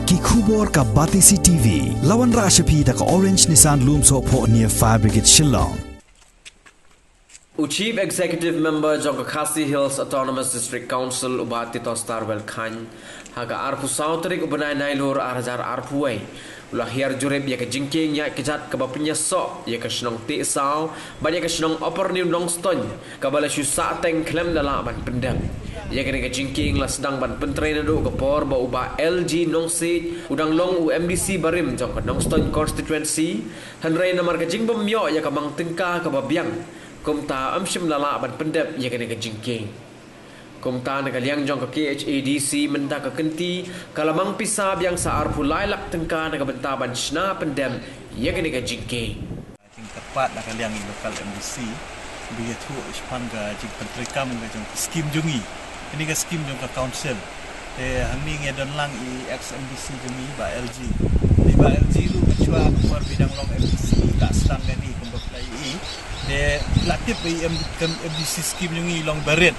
ki khubor ka Batisi TV lawan ra shapi da ka Orange Nissan Lumso pho near Fire Brigade Shillong. Chief Executive Member Jong Khasi Hills Autonomous District Council Ubati Tostarwell Khan haga arpu sautrik ubenai nailur arjar arpuai ulahir jureb ya ke jingking ya kejat ke bapnya sok ya ke senong ti sau banyak ke senong opor ni long ston kabala shu sa teng klem dala ban pendam ya ke jingking la sedang ban pentrain do ke por ba uba LG nong si udang long UMDC barim jong ke nong ston constituency hanrai namar ke jingbom yo ya ke mang tengka ke babiang kumta amshim lala ban pendap ya ke jingking kumta nakaliang jong ke KHADC menda ke kenti kalamang pisab yang saar pulai lak tengka nak bentaban shna pendam ya ke jingking jing tepat nakaliang lokal MDC biya tu ispan ga jing pentrikam ga jong skim jungi ini ga skim jong ke council hangni ngedon lang i ex MDC jungi ba LG di ba LG lu kecua keluar bidang long MDC tak sedang gani kumbak lai de lakip bi MDC skim jungi long baret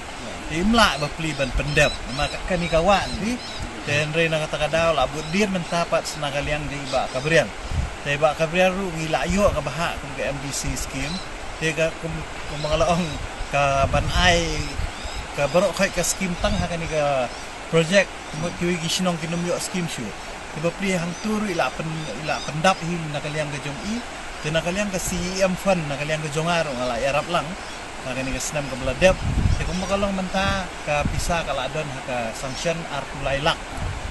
imla bapli ban pendap maka kani kawan di dan rena kata kadau labut dir mentapat senagaliang di ba kabrian de ba kabrian ru ngila yo ka baha kum ke MDC skim de ka kum mangalaong ka ban ai ka barok khai ka skim tang ha kani ka project kiwi gisnong kinum yo skim shu de bapli hang turu ila pendap hi nakaliang ke jong i de nakaliang ka CEM fund nakaliang ke jongar ngala arab lang kani ka senam ka beladap kung makalong menta ka pisa kaladon ka sanction artulailak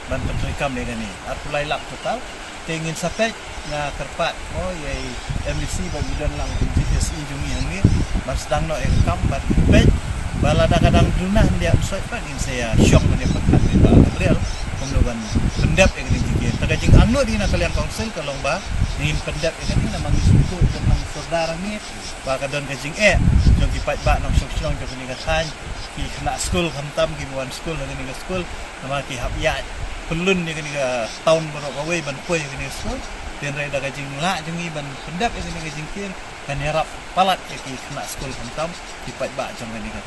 ban pentrikam ni gani artulailak total tingin sapek na kerpat yai MDC bagi dan lang GSI jungi hangi mas dang no kam bat pej balada kadang dunah dia usai pan in saya syok ni pekat ni ba real kumlogan pendap yang ni tagajing angno di na kalian council kalong ba nin pendap ini namang isuko dengan saudara ni ba kadon kajing jong kipat ba nang syok jong ni kasan ki kena school khamtam ki buan school ni ka school nama ki habya pelun ni ka tahun baru kawai ban poi ni school den rai da kajing la jungi ban pendap ni kajing kin kan harap palat ki kena school khamtam kipat ba jong ni ka